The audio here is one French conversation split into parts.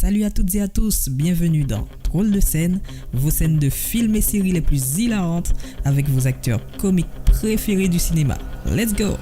Salut à toutes et à tous, bienvenue dans Drôle de scène, vos scènes de films et séries les plus hilarantes avec vos acteurs comiques préférés du cinéma. Let's go!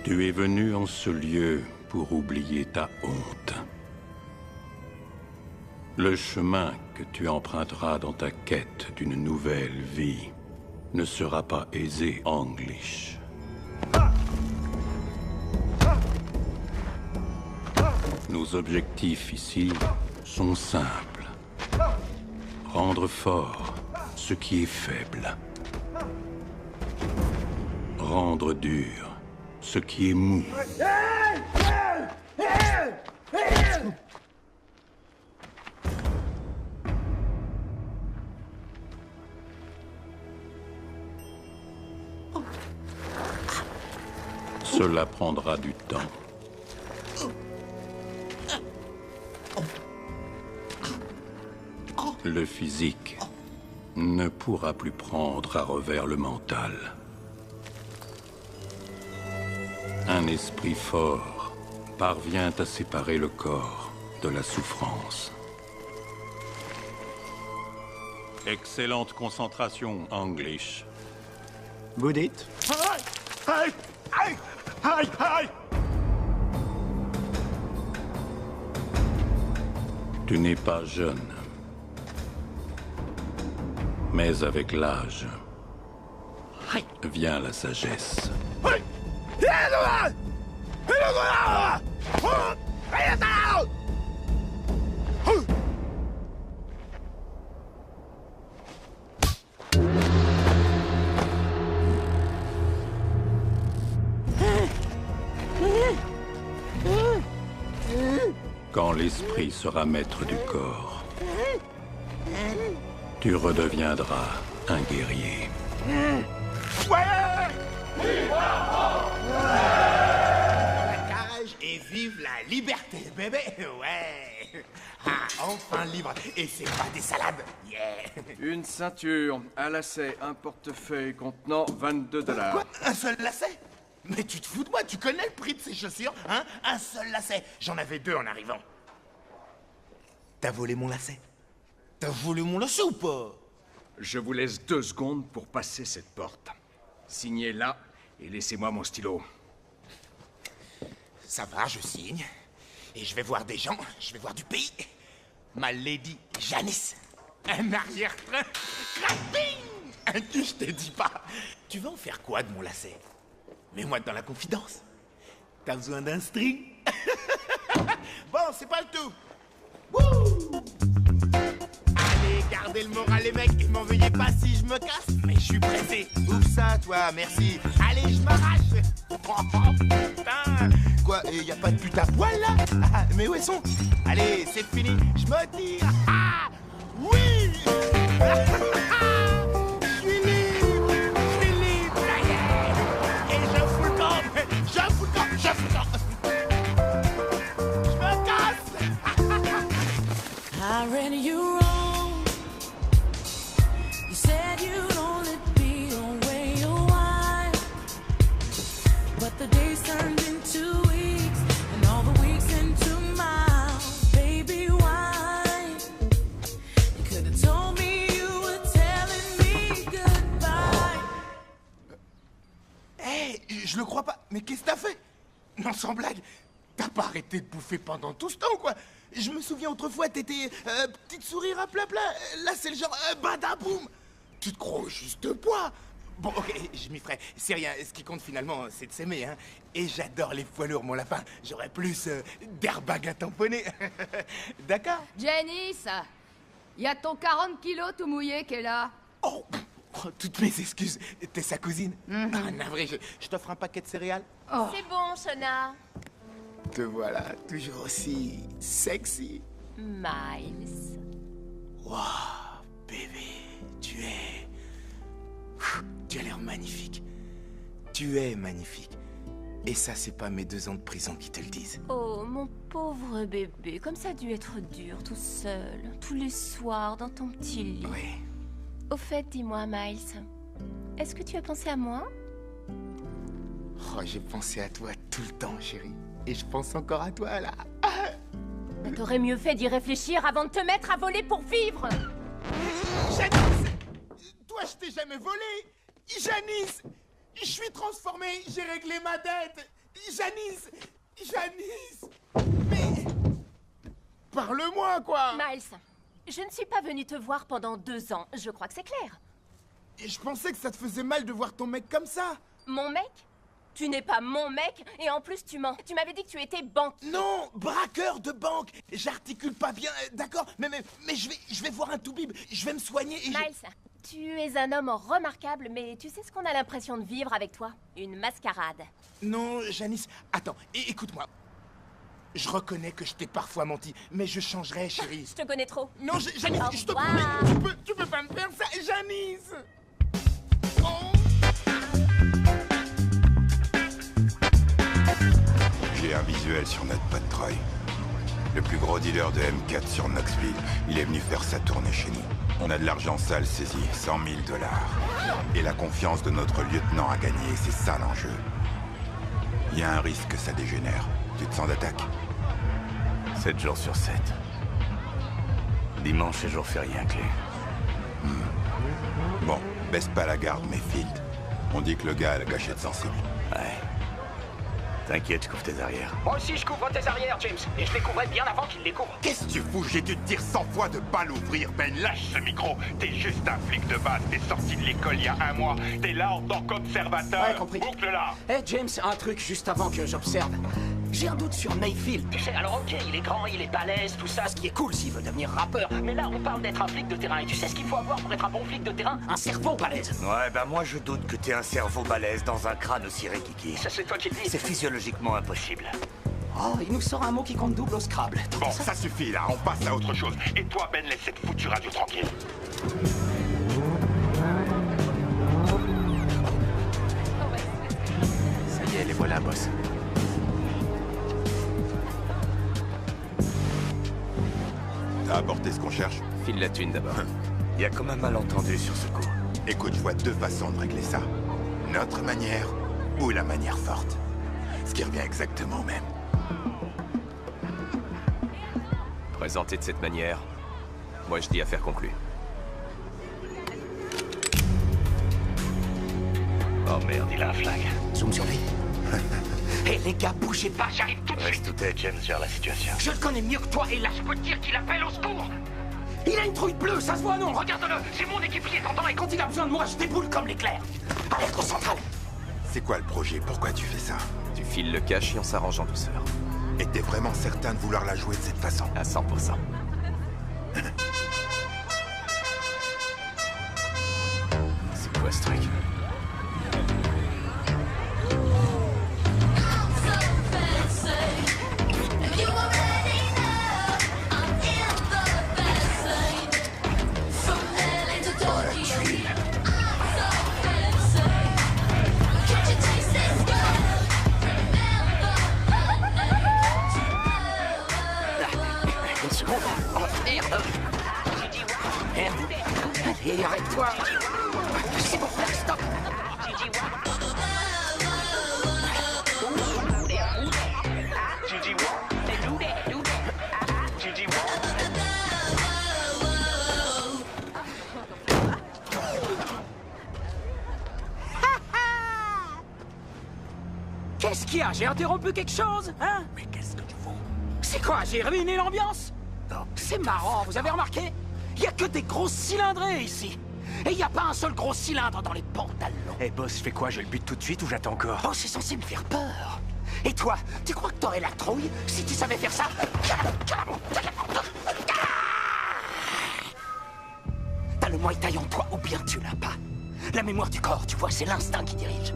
Tu es venu en ce lieu pour oublier ta honte. Le chemin que tu emprunteras dans ta quête d'une nouvelle vie ne sera pas aisé, English. Nos objectifs ici sont simples. Rendre fort ce qui est faible. Rendre dur ce qui est mou. Cela prendra du temps. Le physique ne pourra plus prendre à revers le mental. Un esprit fort parvient à séparer le corps de la souffrance. Excellente concentration, English. Vous dites? Tu n'es pas jeune. Mais avec l'âge, vient la sagesse. Quand l'esprit sera maître du corps, tu redeviendras un guerrier. Et vive la liberté, bébé. Ouais. Ah, enfin libre. Et c'est pas des salades. Yeah. Une ceinture, un lacet, un portefeuille contenant $22. Quoi? Un seul lacet? Mais tu te fous de moi, tu connais le prix de ces chaussures, hein? Un seul lacet. J'en avais deux en arrivant. T'as volé mon lacet? T'as volé mon lacet ou pas? Je vous laisse 2 secondes pour passer cette porte. Signez là et laissez-moi mon stylo. Ça va, je signe. Et je vais voir des gens, je vais voir du pays. Ma Lady Janice. Un arrière-train. Craping! Je te dis pas. Tu vas en faire quoi de mon lacet? Mets-moi dans la confidence. T'as besoin d'un string? Bon, c'est pas le tout. Wouh! Allez, gardez le moral les mecs et m'en veuillez pas si je me casse. Mais je suis pressé. Ouvre ça, toi, merci. Allez, je m'arrache. Oh, putain! Quoi, y a pas de pute à poil là? Ah, mais où elles sont? Allez, c'est fini, je me tire. Ah, oui. Je suis libre, ça y est. Et je fous le camp, je fous le camp, je fous le camp. Je me casse. I read you wrong. You said you'd only be away a while, but the days turned into weeks, and all the weeks into miles. Baby, why? You could have told me you were telling me goodbye. Hé, je le crois pas. Mais qu'est-ce que t'as fait? Non, sans blague. T'as pas arrêté de bouffer pendant tout ce temps, quoi. Je me souviens autrefois, t'étais petite sourire à plat plat. Là, c'est le genre badaboum. tu te crois au juste poids. Bon, ok, je m'y ferai. C'est rien, ce qui compte finalement, c'est de s'aimer, hein. Et j'adore les poids lourds, mon lapin. J'aurais plus d'airbag à tamponner. D'accord? Janice, y a ton 40 kilos tout mouillé qui est là. Oh, toutes mes excuses. T'es sa cousine? Ah, navré, je t'offre un paquet de céréales. Oh. C'est bon, Shona. Te voilà, toujours aussi sexy. Miles. Waouh, bébé, tu es... Tu as l'air magnifique. Tu es magnifique. Et ça, c'est pas mes 2 ans de prison qui te le disent. Oh, mon pauvre bébé, comme ça a dû être dur tout seul, tous les soirs dans ton petit lit. Oui. Au fait, dis-moi, Miles, est-ce que tu as pensé à moi? Oh, j'ai pensé à toi tout le temps, chérie. Et je pense encore à toi, là. Mais t'aurais mieux fait d'y réfléchir avant de te mettre à voler pour vivre. Janice! Toi, je t'ai jamais volé! Janice! Je suis transformé, j'ai réglé ma dette! Janice! Janice! Mais... Parle-moi, quoi! Miles, je ne suis pas venue te voir pendant 2 ans, je crois que c'est clair. Et je pensais que ça te faisait mal de voir ton mec comme ça! Mon mec? Tu n'es pas mon mec, et en plus tu mens. Tu m'avais dit que tu étais banquier. Non, braqueur de banque. J'articule pas bien, d'accord. Mais je vais voir un toubib. Je vais me soigner et Miles, tu es un homme remarquable, mais tu sais ce qu'on a l'impression de vivre avec toi? Une mascarade. Non, Janice, attends, écoute-moi. Je reconnais que je t'ai parfois menti, mais je changerai, chérie. Je te connais trop. Non, Janice, Au je te revoir. promets, tu peux pas me faire ça, Janice. Oh. J'ai un visuel sur notre pote Troy. Le plus gros dealer de M4 sur Knoxville. Il est venu faire sa tournée chez nous. On a de l'argent sale saisi, 100 000 $. Et la confiance de notre lieutenant a gagné, c'est ça l'enjeu. Il y a un risque que ça dégénère. Tu te sens d'attaque? 7 jours sur 7. Dimanche est jour férié inclus. Bon, baisse pas la garde, Mayfield. On dit que le gars a la gâchette sensible. Ouais. T'inquiète, je couvre tes arrières. Moi aussi, je couvre tes arrières, James. Et je les couvrais bien avant qu'ils les couvrent. Qu'est-ce que tu fous? J'ai dû te dire 100 fois de pas l'ouvrir, Ben. Lâche ce micro. T'es juste un flic de base. T'es sorti de l'école il y a 1 mois. T'es là en tant qu'observateur. Ouais, compris. Boucle-la. Eh, James, un truc juste avant que j'observe. J'ai un doute sur Mayfield. Tu sais, alors ok, il est grand, il est balèze, tout ça, ce qui est cool s'il veut devenir rappeur. Mais là, on parle d'être un flic de terrain. Et tu sais ce qu'il faut avoir pour être un bon flic de terrain? Un cerveau balèze. Ouais, bah moi je doute que t'aies un cerveau balèze dans un crâne aussi rikiki. Ça, c'est toi qui le dis. C'est physiologiquement impossible. Oh, il nous sort un mot qui compte double au Scrabble. Bon, ça suffit là. On passe à autre chose. Et toi, Ben, laisse cette foutue radio tranquille. Ça y est, les voilà, boss. T'as apporté ce qu'on cherche? File la thune d'abord. Il y a comme un malentendu sur ce coup. Écoute, je vois 2 façons de régler ça. Notre manière ou la manière forte. Ce qui revient exactement au même. Présenté de cette manière, moi je dis affaire conclue. Oh merde, il a un flingue. Zoom sur lui. Hé, les gars, bougez pas, j'arrive tout de suite. Reste où t'es, James, gère la situation. Je le connais mieux que toi, et là, je peux te dire qu'il appelle au secours. Il a une trouille bleue, ça se voit, non? Regarde-le, c'est mon équipier, t'entends? Et quand il a besoin de moi, je déboule comme l'éclair. Alerte au central. C'est quoi le projet? Pourquoi tu fais ça? Tu files le cash et on s'arrange en douceur. Et t'es vraiment certain de vouloir la jouer de cette façon? À 100%. C'est quoi ce truc? Une seconde. Oh, merde. Merde. Allez, arrête-toi. C'est bon, stop. Qu'est-ce qu'il y a? J'ai interrompu quelque chose, hein? Mais qu'est-ce que tu fous? C'est quoi? J'ai ruiné l'ambiance? Non. C'est marrant, vous avez remarqué? Il y a que des grosses cylindrées ici. Et y a pas un seul gros cylindre dans les pantalons. Eh boss, je fais quoi? Je le bute tout de suite ou j'attends encore? Oh, c'est censé me faire peur. Et toi, tu crois que t'aurais la trouille si tu savais faire ça? T'as le Muay Thai en toi ou bien tu l'as pas. La mémoire du corps, tu vois, c'est l'instinct qui dirige.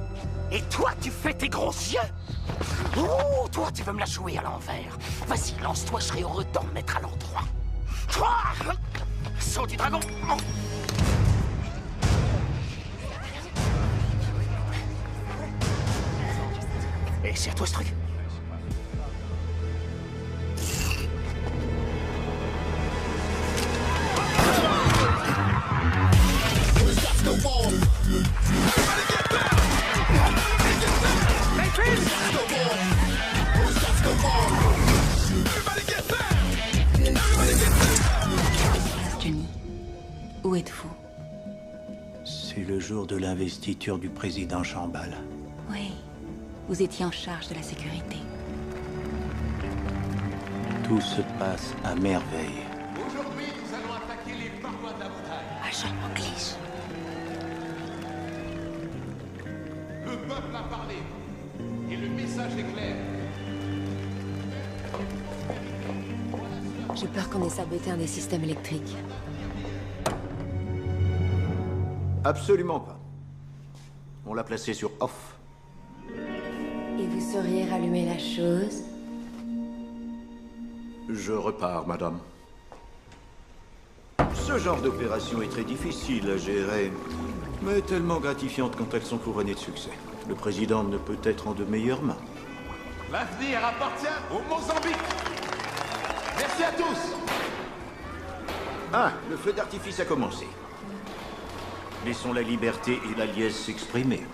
Et toi, tu fais tes gros yeux. Oh, toi, tu veux me la jouer à l'envers. Vas-y, lance-toi, je serai heureux d'en mettre à l'endroit. Saut du dragon. Et c'est à toi ce truc. Johnny, où êtes-vous? C'est le jour de l'investiture du président Chambal. Oui, vous étiez en charge de la sécurité. Tout se passe à merveille. Aujourd'hui, nous allons attaquer les parois de la montagne. Agent English. Le peuple a parlé. Et le message est clair. J'ai peur qu'on ait saboté un des systèmes électriques. Absolument pas. On l'a placé sur off. Et vous sauriez rallumer la chose? Je repars, madame. Ce genre d'opération est très difficile à gérer, mais tellement gratifiante quand elles sont couronnées de succès. Le président ne peut être en de meilleures mains. L'avenir appartient au Mozambique. Merci à tous. Ah, le feu d'artifice a commencé. Laissons la liberté et la liesse s'exprimer.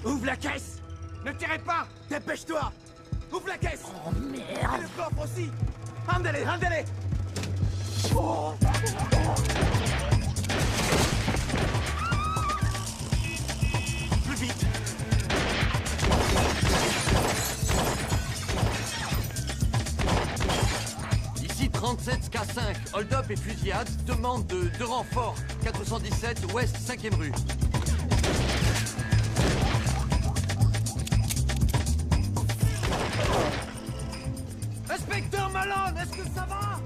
Ouvre la caisse. Ne tirez pas. Dépêche-toi. Ouvre la caisse. Oh merde. Et le coffre aussi. Andale, andale. Oh. Plus vite. Ici 37K5, hold-up et fusillade, demande de renfort, 417 ouest 5e rue. Inspecteur Malone, est-ce que ça va?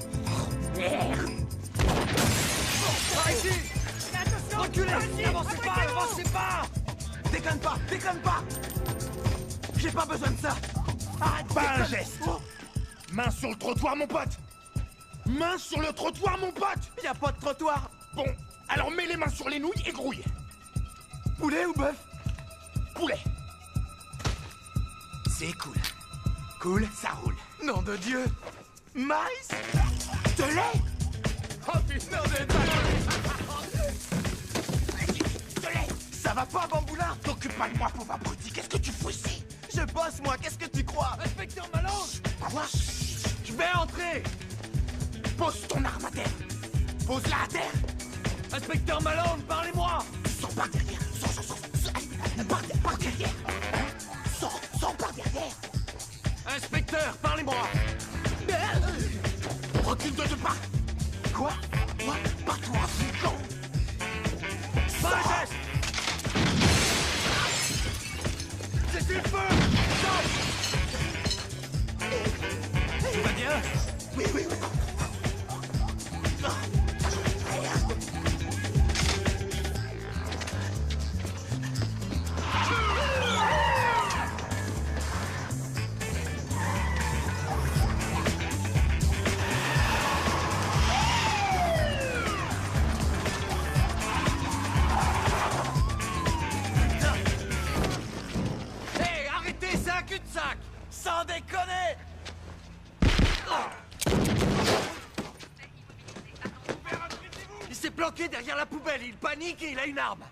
Merde. Par ici. Reculez, n'avancez pas, n'avancez pas. Déconne pas. J'ai pas besoin de ça. Arrête. Pas un geste. Main sur le trottoir, mon pote. Main sur le trottoir, mon pote. Y a pas de trottoir. Bon, alors mets les mains sur les nouilles et grouille. Poulet ou bœuf? Poulet. C'est cool. Cool, ça roule. Nom de Dieu. Maïs. De lait. Oh putain de lait. Ça va pas, Bamboulin? T'occupes pas de moi, pauvre abruti. Qu'est-ce que tu fous ici? Je bosse, moi. Qu'est-ce que tu crois? Inspecteur Malone. Quoi? Je vais entrer. Pose ton arme à terre. Pose-la à terre. Inspecteur Malone, parlez-moi. Sors par derrière. Sors. Par derrière. Sors par derrière. Inspecteur, parlez-moi. Recule de 2 pas. Quoi? Pas-toi, fliquant. Pas de geste. C'est du feu. Tout va bien? Oui. Hé, arrêtez, c'est un cul-de-sac. Sans déconner. Il s'est planqué derrière la poubelle, il panique et il a une arme.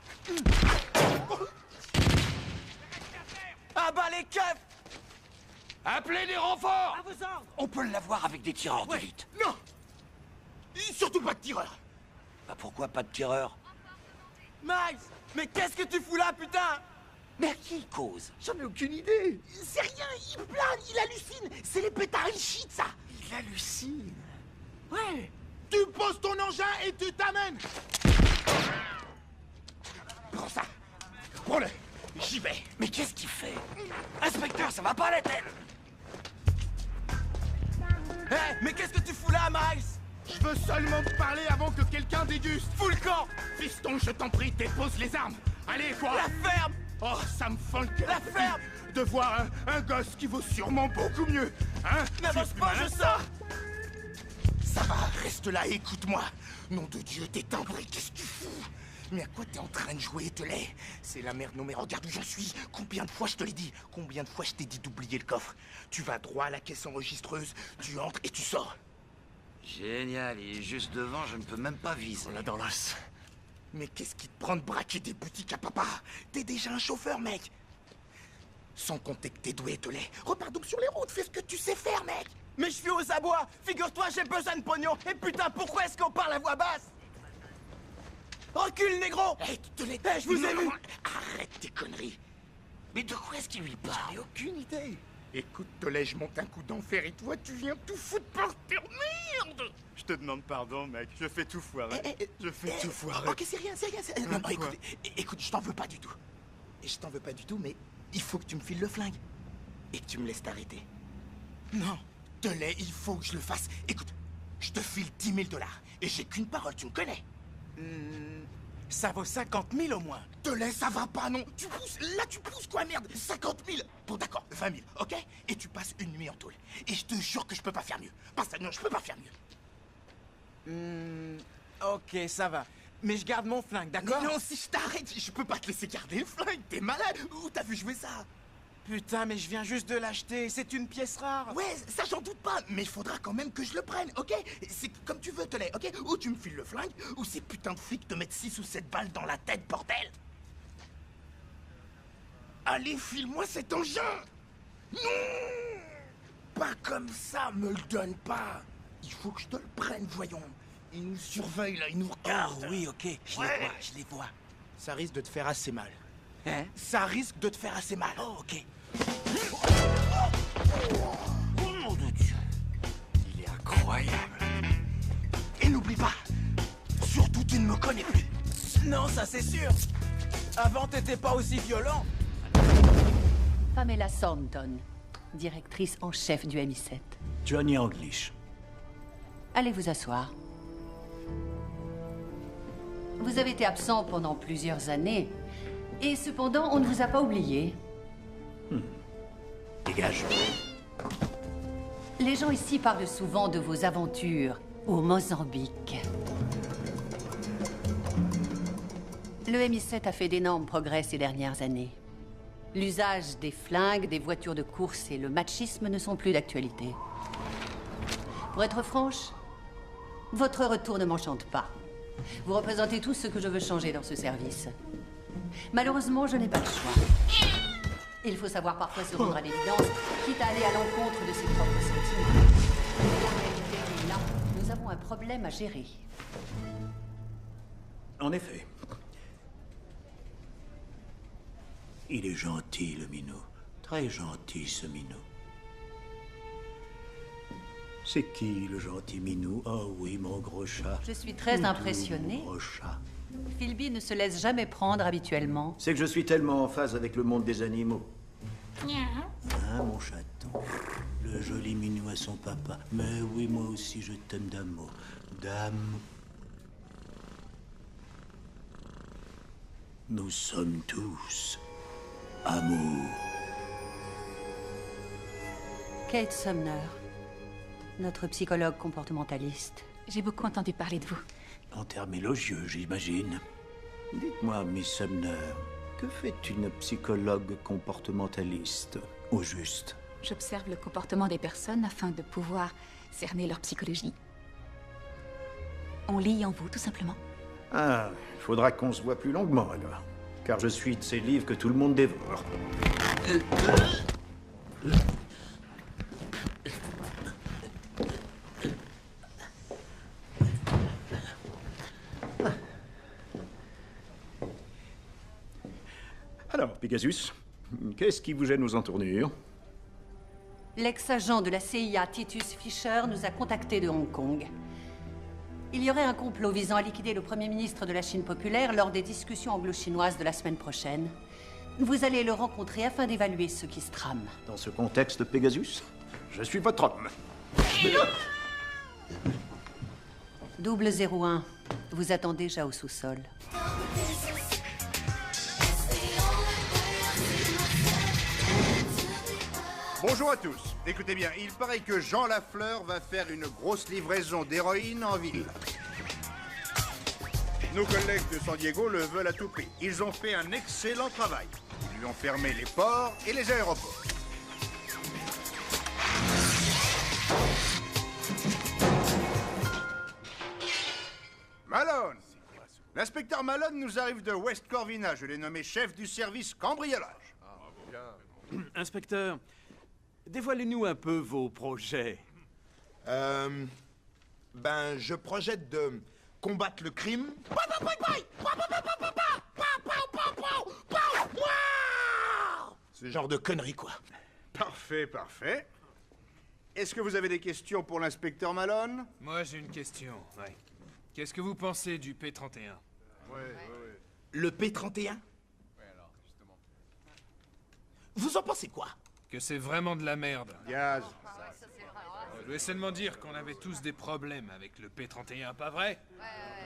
Ah bah les keufs. Appelez les renforts. À vos ordres. On peut l'avoir avec des tireurs d'élite. Non. Surtout pas de tireurs. Bah pourquoi pas de tireur? Miles, mais qu'est-ce que tu fous là, putain? Mais à qui il cause? J'en ai aucune idée. C'est rien, il plane, il hallucine. C'est les pétards, il shit, ça. Il hallucine. Ouais. Tu poses ton engin et tu t'amènes. Prends ça. Prends-le. J'y vais. Mais qu'est-ce qu'il fait? Inspecteur, ça va pas la tête! Hé, mais qu'est-ce que tu fous là, Miles? Je veux seulement te parler avant que quelqu'un déguste. Fous le camp! Fiston, je t'en prie, dépose les armes. Allez, quoi? La ferme! Oh, ça me fend le cœur. La ferme! De voir un gosse qui vaut sûrement beaucoup mieux. Hein? N'avance pas, je sors! Ça va, reste là et écoute-moi. Nom de Dieu, t'es timbré, qu'est-ce que tu fous? Mais à quoi t'es en train de jouer, Telet? C'est la merde, non mais regarde où j'en suis. Combien de fois je te l'ai dit? Combien de fois je t'ai dit d'oublier le coffre? Tu vas droit à la caisse enregistreuse, tu entres et tu sors. Génial, il est juste devant, je ne peux même pas viser. On l'a dans l'os. Mais qu'est-ce qui te prend de braquer des boutiques à papa? T'es déjà un chauffeur, mec. Sans compter que t'es doué, Telet. Repars donc sur les routes, fais ce que tu sais faire, mec. Mais je suis aux abois! Figure-toi, j'ai besoin de pognon! Et putain, pourquoi est-ce qu'on parle à voix basse? Recule, négro! Hé, Telet, je vous ai vu! Arrête tes conneries. Mais de quoi est-ce qu'il lui parle? J'en ai aucune idée. Écoute, Telet, je monte un coup d'enfer et toi, tu viens tout foutre par terre. Merde! Je te demande pardon, mec. Je fais tout foirer. Je fais tout foirer. Ok, c'est rien, c'est rien. Non, écoute, je t'en veux pas du tout. Et je t'en veux pas du tout, mais il faut que tu me files le flingue. Et que tu me laisses t'arrêter. Non, Telet, il faut que je le fasse. Écoute, je te file 10 000 $. Et j'ai qu'une parole, tu me connais. Ça vaut 50 000 au moins. Telet, ça va pas, non. Tu pousses, là tu pousses quoi, merde. 50 000. Bon, d'accord, 20 000, ok? Et tu passes une nuit en tôle. Et je te jure que je peux pas faire mieux. Pas ça, non, je peux pas faire mieux. Ok, ça va. Mais je garde mon flingue, d'accord? Non, si je t'arrête, je peux pas te laisser garder le flingue. T'es malade. Où t'as vu jouer ça? Putain, mais je viens juste de l'acheter. C'est une pièce rare. Ouais, ça j'en doute pas. Mais il faudra quand même que je le prenne, ok? C'est comme tu veux, Telet, ok? Ou tu me files le flingue, ou ces putains de flics te mettent 6 ou 7 balles dans la tête, bordel. Allez, file-moi cet engin. Non! Pas comme ça, me le donne pas. Il faut que je te le prenne, voyons. Ils nous surveillent, là, ils nous regardent. Oh oui, ok, je les vois. Ça risque de te faire assez mal. Hein? Ça risque de te faire assez mal. Oh, ok. Oh, mon de Dieu. Il est incroyable. Et n'oublie pas, surtout tu ne me connais plus. Non, ça c'est sûr. Avant, t'étais pas aussi violent. Pamela Thornton, directrice en chef du MI7. Johnny English. Allez vous asseoir. Vous avez été absent pendant plusieurs années, et cependant, on ne vous a pas oublié. Dégage. Les gens ici parlent souvent de vos aventures au Mozambique. Le MI7 a fait d'énormes progrès ces dernières années. L'usage des flingues, des voitures de course et le machisme ne sont plus d'actualité. Pour être franche, votre retour ne m'enchante pas. Vous représentez tout ce que je veux changer dans ce service. Malheureusement, je n'ai pas le choix. Il faut savoir parfois se rendre à l'évidence, quitte à aller à l'encontre de ses propres sentiments. La réalité est là, nous avons un problème à gérer. En effet. Il est gentil, le minot. Très gentil, ce minot. C'est qui, le gentil minou? Oh oui, mon gros chat. Je suis très impressionnée. Mon gros chat. Philby ne se laisse jamais prendre habituellement. C'est que je suis tellement en phase avec le monde des animaux. Hein, mon chaton? Le joli minou à son papa. Mais oui, moi aussi, je t'aime d'amour. D'amour. Nous sommes tous amour. Kate Sumner, notre psychologue comportementaliste. J'ai beaucoup entendu parler de vous. En termes élogieux, j'imagine. Dites-moi, Miss Sumner, que fait une psychologue comportementaliste, au juste? J'observe le comportement des personnes afin de pouvoir cerner leur psychologie. On lit en vous, tout simplement. Ah, il faudra qu'on se voit plus longuement, alors. Car je suis de ces livres que tout le monde dévore. Alors, Pegasus, qu'est-ce qui vous gêne aux entournures? L'ex-agent de la CIA Titus Fisher nous a contactés de Hong Kong. Il y aurait un complot visant à liquider le Premier ministre de la Chine populaire lors des discussions anglo-chinoises de la semaine prochaine. Vous allez le rencontrer afin d'évaluer ce qui se trame. Dans ce contexte, Pegasus, je suis votre homme. 001, vous attend déjà au sous-sol. Bonjour à tous. Écoutez bien, il paraît que Jean Lafleur va faire une grosse livraison d'héroïne en ville. Nos collègues de San Diego le veulent à tout prix. Ils ont fait un excellent travail. Ils lui ont fermé les ports et les aéroports. Malone! L'inspecteur Malone nous arrive de West Corvina. Je l'ai nommé chef du service cambriolage. Inspecteur, dévoilez-nous un peu vos projets. Ben, je projette de combattre le crime. Ce genre de conneries, quoi. Parfait, parfait. Est-ce que vous avez des questions pour l'inspecteur Malone? Moi, j'ai une question, ouais. Qu'est-ce que vous pensez du P-31? Le P-31? Ouais, alors, justement. Vous en pensez quoi? Que c'est vraiment de la merde. Gaz. Je voulais seulement dire qu'on avait tous des problèmes avec le P-31, pas vrai?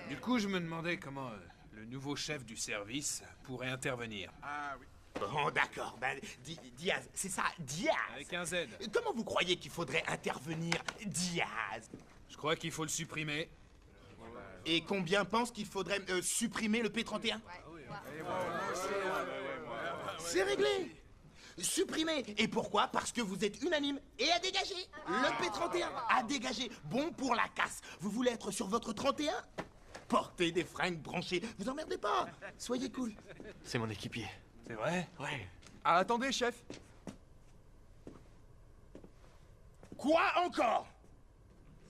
Du coup, je me demandais comment le nouveau chef du service pourrait intervenir. Ah oui. Bon, d'accord. Ben, Diaz, c'est ça, Diaz. Avec un Z. Comment vous croyez qu'il faudrait intervenir, Diaz? Je crois qu'il faut le supprimer. Et combien pensent qu'il faudrait supprimer le P-31? C'est réglé. Supprimer. Et pourquoi? Parce que vous êtes unanime et à dégager. Le P-31 à dégager. Bon pour la casse. Vous voulez être sur votre 31? Portez des fringues branchées. Vous emmerdez pas. Soyez cool. C'est mon équipier. C'est vrai? Ouais. Ah, attendez, chef. Quoi encore?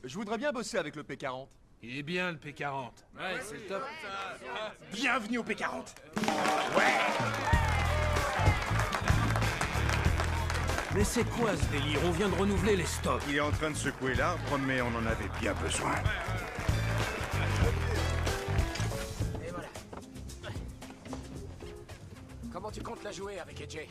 Je voudrais bien bosser avec le P40. Il est bien, le P40. Ouais, c'est le top. Bienvenue au P40. Mais c'est quoi ce délire? On vient de renouveler les stocks. Il est en train de secouer l'arbre, mais on en avait bien besoin. Et voilà. Comment tu comptes la jouer avec AJ?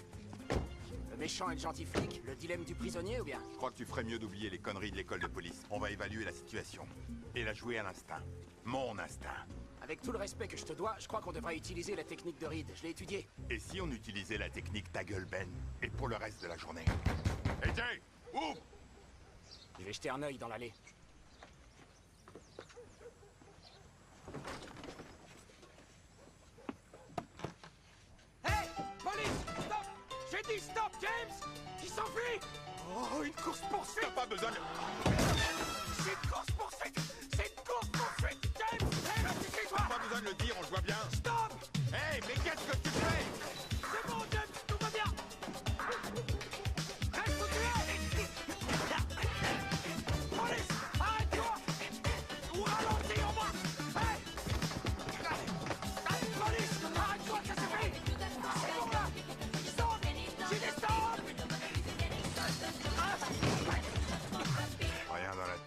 Le méchant et le gentil flic? Le dilemme du prisonnier ou bien? Je crois que tu ferais mieux d'oublier les conneries de l'école de police. On va évaluer la situation. Et la jouer à l'instinct. Mon instinct. Avec tout le respect que je te dois, je crois qu'on devrait utiliser la technique de Reed. Je l'ai étudiée. Et si on utilisait la technique ta gueule, Ben? Et pour le reste de la journée? AJ, ouvre! Je vais jeter un œil dans l'allée. Hey! Police! Stop! J'ai dit stop, James! Il s'enfuit! Oh, une course-poursuite! T'as pas besoin de... C'est une course-poursuite! C'est une course-poursuite! James! Hey, reste-toi! T'as pas besoin de le dire, on le voit bien. Stop! Hey, mais qu'est-ce que tu fais? C'est bon, James! Tout va bien! Reste où tu es! Police! Arrête-toi! Ou ralentis en moi! Hey! Police! Arrête-toi, ça suffit! C'est bon, là! Stop! J'ai des stop! Rien dans la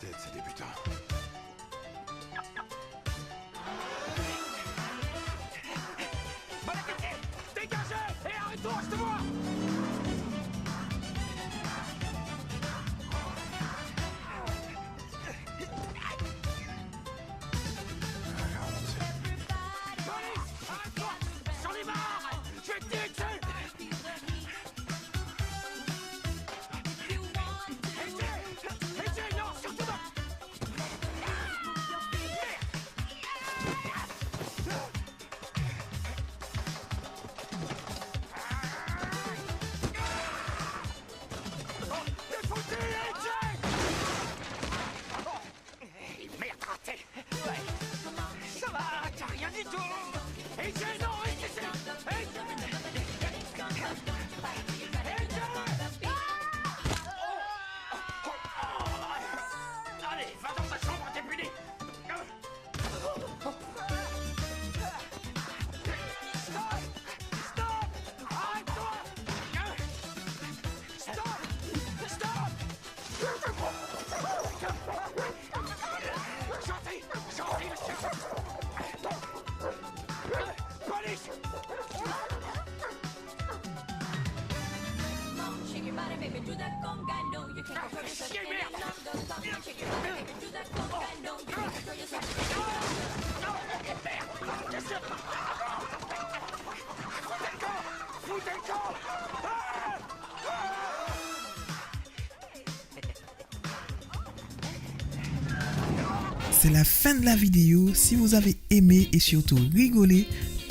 c'est la fin de la vidéo. Si vous avez aimé et surtout rigolé,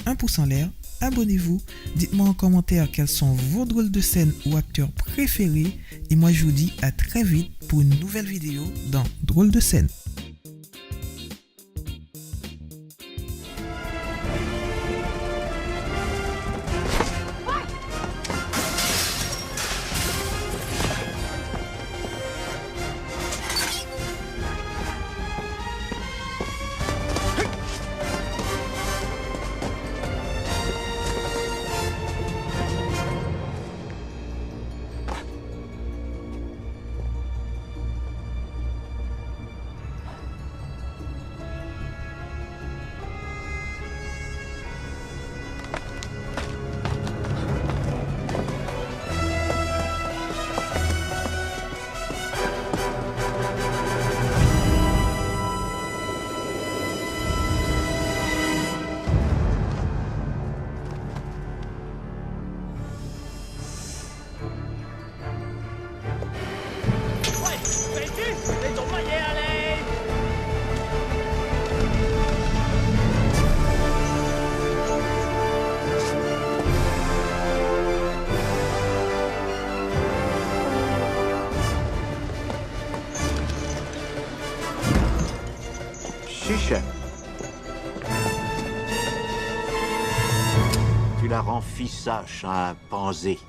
un pouce en l'air, abonnez-vous, dites-moi en commentaire quels sont vos drôles de scènes ou acteurs préférés et moi je vous dis à très vite pour une nouvelle vidéo dans Drôles de scène. Chiche. Tu la rends fissache, chimpanzé.